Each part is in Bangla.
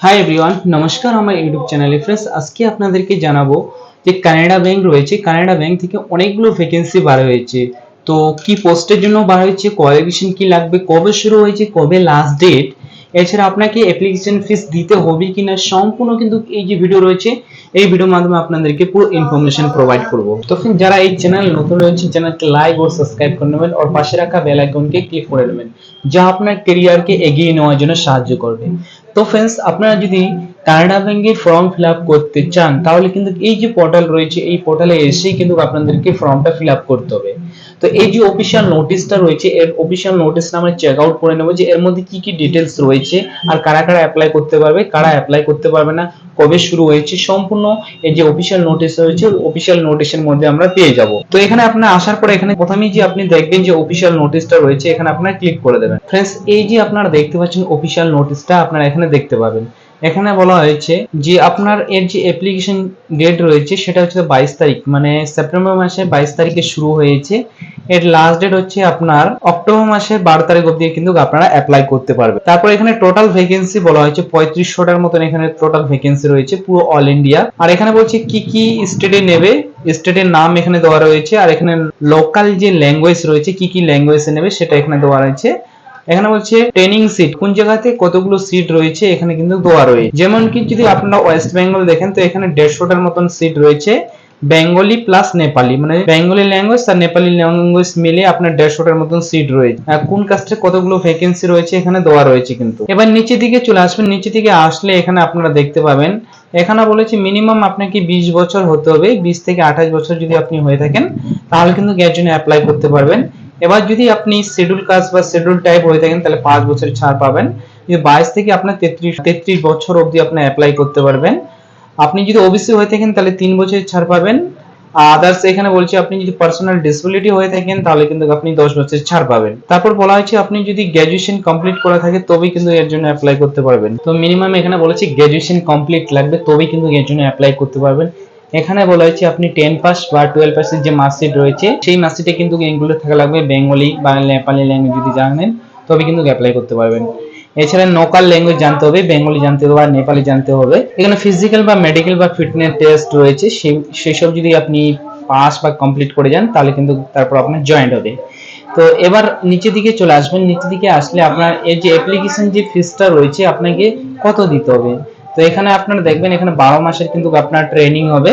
হাই এভরিওয়ান, নমস্কার আমার ইউটিউব চ্যানেলে। ফ্রেন্ডস, আজকে আপনাদেরকে জানাবো যে কানাডা ব্যাংক রয়েছে, কানাডা ব্যাংক থেকে অনেকগুলো ভ্যাকেন্সি বার হয়েছে। তো কি পোস্টের জন্য বার হয়েছে, কোয়ালিফিকেশন কি লাগবে, কবে শুরু হয়েছে, কবে লাস্ট ডেট, এছাড়া আপনাকে অ্যাপ্লিকেশন ফিস দিতে হবে কিনা, সম্পূর্ণ কিন্তু এই যে ভিডিও রয়েছে এই ভিডিওর মাধ্যমে আপনাদেরকে পুরো ইনফরমেশন প্রোভাইড করব। তো ফ্রেন্ডস, যারা এই চ্যানেল নতুন রয়েছে, চ্যানেলকে লাইক ও সাবস্ক্রাইব করে নেবেন আর পাশে রাখা বেল আইকনকে ক্লিক করে নেবেন, যা আপনার ক্যারিয়ারকে এগিয়ে নেওয়ার জন্য সাহায্য করবে। তো ফ্রেন্ডস, আপনারা যদি কানাডা ব্যাংকের ফর্ম ফিল আপ করতে চান তাহলে কিন্তু এই যে পোর্টাল রয়েছে এই পোর্টালে এসেই কিন্তু আপনাদেরকে ফর্মটা ফিল আপ করতে হবে। তো এই যে অফিশিয়াল নোটিশটা রয়েছে, এর অফিশিয়াল নোটিশটা আমরা চেক আউট করে নেব যে এর মধ্যে কি কি ডিটেলস রয়েছে আর কারা কারা অ্যাপ্লাই করতে পারবে, কারা অ্যাপ্লাই করতে পারবে না, কবে শুরু হয়েছে, সম্পূর্ণ এই যে অফিশিয়াল নোটিশ রয়েছে অফিশিয়াল নোটিশের মধ্যে আমরা পেয়ে যাব। তো এখানে আপনারা আসার পরে এখানে প্রথমেই যে আপনি দেখবেন যে অফিশিয়াল নোটিশটা রয়েছে, এখানে আপনারা ক্লিক করে দেবেন। ফ্রেন্ডস, এই যে আপনারা দেখতে পাচ্ছেন অফিশিয়াল নোটিশটা আপনারা এখানে দেখতে পাবেন। এখানে বলা হয়েছে যে আপনার এর যে অ্যাপ্লিকেশন ডেট রয়েছে সেটা হচ্ছে 22 তারিখ, মানে সেপ্টেম্বর মাসে 22 তারিখে শুরু হয়েছে। এর লাস্ট ডেট হচ্ছে আপনার অক্টোবর মাসের 12 তারিখ অবধি কিন্তু আপনারা অ্যাপ্লাই করতে পারবেন। তারপর এখানে টোটাল ভ্যাকেন্সি বলা হয়েছে 3500টার মতন এখানে টোটাল ভ্যাকেন্সি রয়েছে পুরো অল ইন্ডিয়া। আর এখানে বলছে কি কি স্টেটে নেবে, স্টেটের নাম এখানে দেওয়া রয়েছে। আর এখানে লোকাল যে ল্যাঙ্গুয়েজ রয়েছে কি কি ল্যাঙ্গুয়েজে নেবে সেটা এখানে দেওয়া রয়েছে। এখানে বলছে ট্রেনিং সিট কোন জায়গাতে কতগুলো সিট রয়েছে এখানে কিন্তু দেওয়া রয়েছে। যেমন কি যদি আপনারা ওয়েস্ট বেঙ্গল দেখেন তো এখানে 150টার মতন সিট রয়েছে, বেঙ্গলি প্লাস নেপালি, মানে বেঙ্গলি ল্যাঙ্গুয়েজ আর নেপালি ল্যাঙ্গুয়েজ মিলে আপনার 150টার মতন সিট রয়েছে। কোন কাস্টে কতগুলো ভ্যাকেন্সি রয়েছে এখানে দেওয়া রয়েছে কিন্তু। এবার নিচে দিকে চলে আসবেন, নিচে দিকে আসলে এখানে আপনারা দেখতে পাবেন এখানে বলেছে মিনিমাম আপনাকে 20 বছর হতে হবে, 20 থেকে 28 বছর যদি আপনি হয়ে থাকেন তাহলে কিন্তু এর জন্য অ্যাপ্লাই করতে পারবেন। এবার যদি আপনি শিডিউল কাস্ট বা শিডিউল টাইপ হয়ে থাকেন তাহলে 5 বছরের ছাড় পাবেন। যদি 22 থেকে আপনার 33 বছর অবধি আপনি অ্যাপ্লাই করতে পারবেন। আপনি যদি ওবিসি হয়ে থাকেন তাহলে 3 বছরের ছাড় পাবেন। আদার্স এখানে বলছে আপনি যদি পার্সোনাল ডিসেবিলিটি হয়ে থাকেন তাহলে কিন্তু আপনি 10 বছরের ছাড় পাবেন। তারপর বলা হয়েছে আপনি যদি গ্র্যাজুয়েশন কমপ্লিট করা থাকে তবেই কিন্তু এর জন্য অ্যাপ্লাই করতে পারবেন। তো মিনিমাম এখানে বলেছে গ্র্যাজুয়েশন কমপ্লিট লাগবে তবেই কিন্তু এর জন্য অ্যাপ্লাই করতে পারবেন। এখানে বলা হয়েছে আপনি 10 পাস বা 12 পাসের যে মার্কশিট রয়েছে সেই মার্কশিটে কিন্তু ইনক্লুড থাকা লাগবে বেঙ্গলি বা নেপালি ল্যাঙ্গুয়েজ যদি জানেন তবে কিন্তু অ্যাপ্লাই করতে পারবেন। এছাড়া লোকাল ল্যাঙ্গুয়েজ জানতে হবে, বেঙ্গলি জানতে হবে আর নেপালি জানতে হবে। এখানে ফিজিক্যাল বা মেডিকেল বা ফিটনেস টেস্ট রয়েছে, সেই সব যদি আপনি পাস বা কমপ্লিট করে যান তাহলে কিন্তু তারপর আপনার জয়েন্ট হবে। তো এবার নিচে দিকে চলে আসবেন, নিচে দিকে আসলে আপনার এই যে অ্যাপ্লিকেশন যে ফিসটা রয়েছে আপনাকে কত দিতে হবে। তো এখানে আপনারা দেখবেন এখানে 12 মাসের কিন্তু আপনার ট্রেনিং হবে,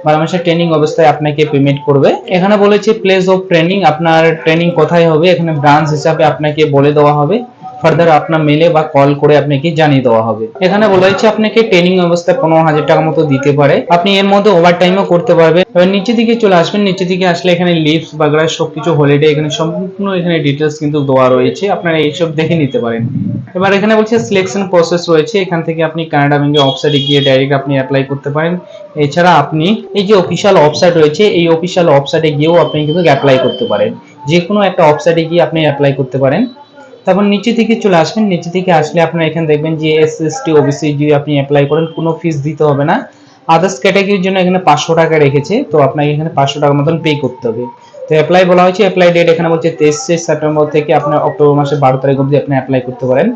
12 মাসের ট্রেনিং অবস্থায় আপনাকে পেমেন্ট করবে। এখানে বলেছে প্লেস অফ ট্রেনিং, আপনার ট্রেনিং কোথায় হবে এখানে ব্রাঞ্চ হিসাবে আপনাকে বলে দেওয়া হবে। ফার্দার আপনার মেলে বা কল করে আপনাকে জানিয়ে দেওয়া হবে। এখানে বলা হয়েছে আপনাকে ট্রেনিং অবস্থায় 15,000 টাকা মতো দিতে পারে, আপনি এর মধ্যে ওভারটাইমও করতে পারবেন। এবার নিচে দিকে চলে আসবেন, নিচে দিকে আসলে এখানে লিভস বাগড়া সবকিছু হলিডে এখানে সম্পূর্ণ এখানে ডিটেলস কিন্তু দেওয়া রয়েছে, আপনারা এইসব দেখে নিতে পারেন। এবার এখানে বলছে সিলেকশন প্রসেস রয়েছে, এখান থেকে আপনি কানাডা ব্যাংকের ওয়েবসাইটে গিয়ে ডাইরেক্ট আপনি অ্যাপ্লাই করতে পারেন। এছাড়া আপনি এই যে অফিশিয়াল ওয়েবসাইট রয়েছে এই অফিশিয়াল ওয়েবসাইটে গিয়েও আপনি কিন্তু অ্যাপ্লাই করতে পারেন, যে কোনো একটা ওয়েবসাইটে গিয়ে আপনি অ্যাপ্লাই করতে পারেন। তারপর নিচে দিকে চলে আসবেন, নিচে দিকে আসলে আপনারা এখানে দেখবেন যে এসএসটি ওবিসি যদি আপনি অ্যাপ্লাই করেন কোনো ফিস দিতে হবে না। আদার্স ক্যাটাগরির জন্য এখানে 500 টাকা রেখেছে, তো আপনাকে এখানে 500 টাকার মতন পে করতে হবে। তো অ্যাপ্লাই বলা হয়েছে, অ্যাপ্লাই ডেট এখানে বলছে 23 সেপ্টেম্বর থেকে আপনার অক্টোবর মাসের 12 তারিখ অবধি আপনি অ্যাপ্লাই করতে পারেন।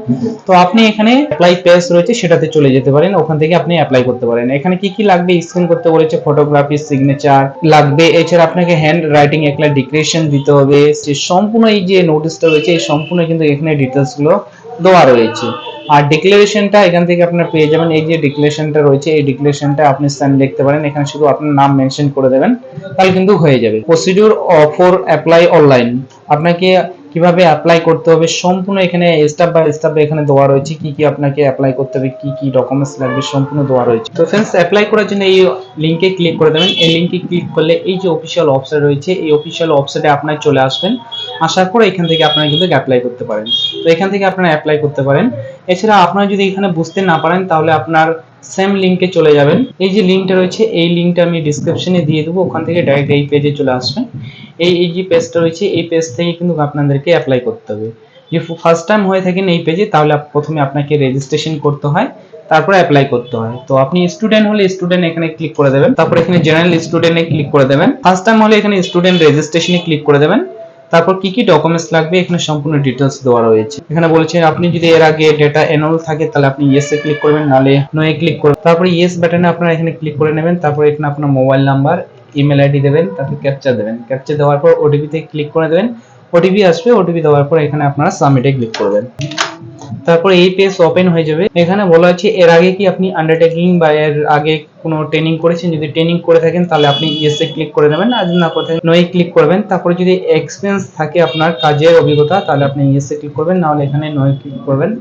তো আপনি এখানে অ্যাপ্লাই পেজ রয়েছে সেটাতে চলে যেতে পারেন, ওখান থেকে আপনি অ্যাপ্লাই করতে পারেন। এখানে কি কি লাগবে স্ক্যান করতে বলেছে, ফটোগ্রাফি, সিগনেচার লাগবে। এছাড়া আপনাকে হ্যান্ড রাইটিং একটা ডিক্লারেশন দিতে হবে। যে সম্পূর্ণ এই যে নোটিশটা রয়েছে এই সম্পূর্ণ কিন্তু এখানে ডিটেলস গুলো দেওয়া রয়েছে। আর ডিক্লারেশনটা এখান থেকে আপনারা পেয়ে যাবেন, এই যে ডিক্লারেশনটা রয়েছে এই ডিক্লারেশনটা আপনি সাইন দেখতে পারেন, এখানে শুধু আপনার নাম মেনশন করে দেবেন তাহলে কিন্তু হয়ে যাবে। প্রসিডিউর ফর অ্যাপ্লাই অনলাইন, আপনাকে কিভাবে অ্যাপ্লাই করতে হবে সম্পূর্ণ এখানে স্টেপ বাই স্টেপ এখানে দেওয়া রয়েছে, কি কি আপনাকে অ্যাপ্লাই করতে হবে, কি কি ডকুমেন্টস লাগবে সম্পূর্ণ দেওয়া রয়েছে। তো फ्रेंड्स, অ্যাপ্লাই করার জন্য এই লিংকে ক্লিক করে দেবেন। এই লিংকে ক্লিক করলে এই যে অফিশিয়াল ওয়েবসাইট রয়েছে এই অফিশিয়াল ওয়েবসাইটে আপনারা চলে আসবেন, আসার পর এখান থেকে আপনারা কিন্তু অ্যাপ্লাই করতে পারেন। তো এখান থেকে আপনারা অ্যাপ্লাই করতে পারেন। এছাড়া আপনারা যদি এখানে বুঝতে না পারেন তাহলে আপনার সেম লিংকে চলে যাবেন, এই যে লিংকটা রয়েছে এই লিংকটা আমি ডেসক্রিপশনে দিয়ে দেবো, ওখান থেকে ডাইরেক্ট এই পেজে চলে আসবেন। এই যে পেজটা রয়েছে এই পেজ থেকে কিন্তু আপনাদেরকে অ্যাপ্লাই করতে হবে। যদি ফার্স্ট টাইম হয়ে থাকেন এই পেজে তাহলে প্রথমে আপনাকে রেজিস্ট্রেশন করতে হয়, তারপরে অ্যাপ্লাই করতে হয়। তো আপনি স্টুডেন্ট হলে স্টুডেন্ট এখানে ক্লিক করে দেবেন, তারপর এখানে জেনারেল স্টুডেন্টে ক্লিক করে দেবেন। ফার্স্ট টাইম হলে এখানে স্টুডেন্ট রেজিস্ট্রেশনে ক্লিক করে দেবেন, তারপর কি কি ডকুমেন্টস লাগবে এখানে সম্পূর্ণ ডিটেলস দেওয়া রয়েছে। এখানে বলেছে আপনি যদি এর আগে ডেটা এনরোল থাকে তাহলে আপনি ইয়েস এ ক্লিক করবেন, নালে নো এ ক্লিক করবেন। তারপর ইয়েস বাটনে আপনারা এখানে ক্লিক করে নেবেন। তারপর এখানে আপনার মোবাইল নাম্বার, ইমেল আইডি দেবেন, তারপর ক্যাপচা দেবেন। ক্যাপচা দেওয়ার পর ওটিপি তে ক্লিক করে দেবেন। ওটিপি আসবে, ওটিপি দেওয়ার পর এখানে আপনারা সাবমিটে ক্লিক করবেন। তারপর এই পেজ ওপেন হয়ে যাবে। এখানে বলা আছে এর আগে কি আপনি আন্ডারটেকিং বা এর আগে কোনো ট্রেনিং করেছেন, যদি ট্রেনিং করে থাকেন তাহলে আপনি ইয়েস এ ক্লিক করে দেবেন, আর যদি না করে থাকেন নো এ ক্লিক করবেন। তারপরে যদি এক্সপেরিয়েন্স থাকে আপনার কাজের অভিজ্ঞতা তাহলে আপনি ইয়েস এ ক্লিক করবেন, না হলে এখানে নো এ ক্লিক করবেন।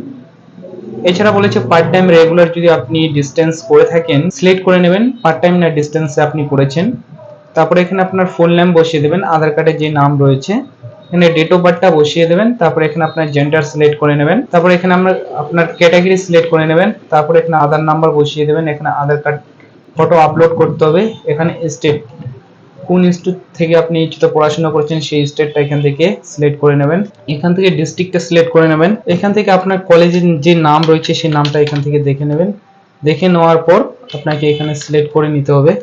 এছাড়া বলেছে পার্ট টাইম রেগুলার যদি আপনি ডিসটেন্স করে থাকেন সিলেক্ট করে নেবেন পার্ট টাইম না ডিসটেন্সে আপনি করেছেন। তারপরে এখানে আপনার ফুল নেম বসিয়ে দেবেন, আধার কার্ডে যে নাম রয়েছে এখানে ডেট অফ বার্থটা বসিয়ে দেবেন। তারপরে এখানে আপনার জেন্ডার সিলেক্ট করে নেবেন। তারপরে এখানে আপনার ক্যাটাগরি সিলেক্ট করে নেবেন। তারপরে এখানে আধার নাম্বার বসিয়ে দেবেন। এখানে আধার কার্ড ফটো আপলোড করতে হবে। এখানে স্টেট, কোন ইনস্টিটিউট থেকে আপনি পড়াশোনা করছেন সেই স্টেটটা এখান থেকে সিলেক্ট করে নেবেন। এখান থেকে ডিস্ট্রিক্টটা সিলেক্ট করে নেবেন। এখান থেকে আপনার কলেজের যে নাম রয়েছে সেই নামটা এখান থেকে দেখে নেবেন। দেখে নেওয়ার পর আপনাকে এখানে সিলেক্ট করে নিতে হবে।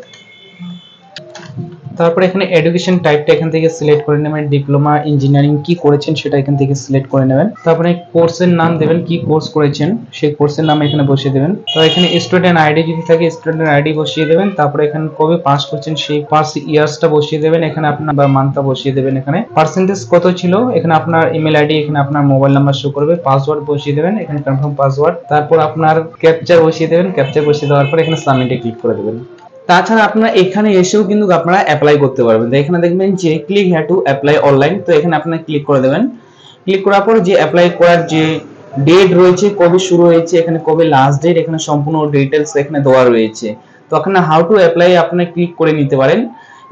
তারপর এখানে এডুকেশন টাইপটা এখান থেকে সিলেক্ট করে নেবেন, ডিপ্লোমা ইঞ্জিনিয়ারিং কি করেছেন সেটা এখান থেকে সিলেক্ট করে নেবেন। তারপরে কোর্সের নাম দেবেন, কি কোর্স করেছেন সেই কোর্সের নাম এখানে বসিয়ে দেবেন। তো এখানে স্টুডেন্ট আইডি যদি থাকে স্টুডেন্ট আইডি বসিয়ে দেবেন। তারপরে এখানে কবে পাস করছেন সেই পাস ইয়ার্সটা বসিয়ে দেবেন। এখানে আপনার বা মান্থটা বসিয়ে দেবেন। এখানে পার্সেন্টেজ কত ছিল, এখানে আপনার ইমেল আইডি, এখানে আপনার মোবাইল নাম্বার শো করবে, পাসওয়ার্ড বসিয়ে দেবেন, এখানে কনফার্ম পাসওয়ার্ড। তারপর আপনার ক্যাপচা বসিয়ে দেবেন। ক্যাপচা বসিয়ে দেওয়ার পর এখানে সাবমিটে ক্লিক করে দেবেন। তাছাড়া আপনারা এখানে এসেও কিন্তু আপনারা অ্যাপ্লাই করতে পারবেন। তো এখানে দেখবেন যে click here to apply online, তো এখানে আপনারা ক্লিক করে দেবেন। ক্লিক করার পর যে অ্যাপ্লাই করার যে ডেট রয়েছে, কবে শুরু হয়েছে, এখানে কবে লাস্ট ডেট, এখানে সম্পূর্ণ ডিটেইলস এখানে দেওয়া রয়েছে। তো এখানে হাউ টু অ্যাপ্লাই আপনি ক্লিক করে নিতে পারেন।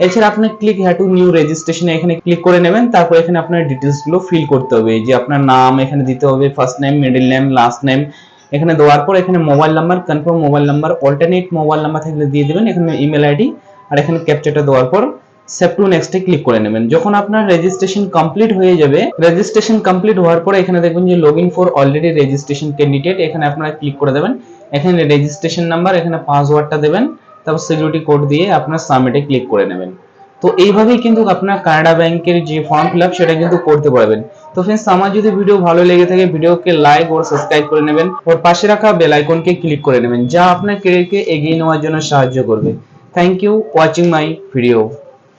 এছাড়া আপনি click here two new registration এখানে ক্লিক করে নেবেন। তারপর এখানে আপনার ডিটেইলস গুলো ফিল করতে হবে, যে আপনার নাম এখানে দিতে হবে, first name, middle name, last name এখানে দেওয়ার পর এখানে mobile number, confirm mobile number, alternate mobile number থাকলে দিয়ে দিবেন, এখানে ইমেল আইডি, আর এখানে ক্যাপচাটা দেওয়ার পর সেভ টু নেক্সটে ক্লিক করে নেবেন। যখন আপনার রেজিস্ট্রেশন কমপ্লিট হয়ে যাবে, রেজিস্ট্রেশন কমপ্লিট হওয়ার পরে এখানে দেখবেন যে login for already registration candidate, এখানে আপনারা ক্লিক করে দেবেন। এখানে রেজিস্ট্রেশন নাম্বার, এখানে পাসওয়ার্ডটা দেবেন, তারপর সিকিউরিটি কোড দিয়ে আপনার সাবমিটে ক্লিক করে নেবেন। তো এইভাবেই কিন্তু আপনার কানাডা ব্যাংকের যে ফর্ম ফিল আপ সেটা কিন্তু করতে পারবেন। তো फ्रेंड्स আমার যদি ভিডিও ভালো লেগে থাকে ভিডিওকে লাইক ও সাবস্ক্রাইব করে নেবেন, और পাশে রাখা বেল আইকনকে ক্লিক করে নেবেন, যা আপনার ক্যারিয়ারকে এগিয়ে নেওয়ার জন্য সাহায্য করবে। Thank you watching my video.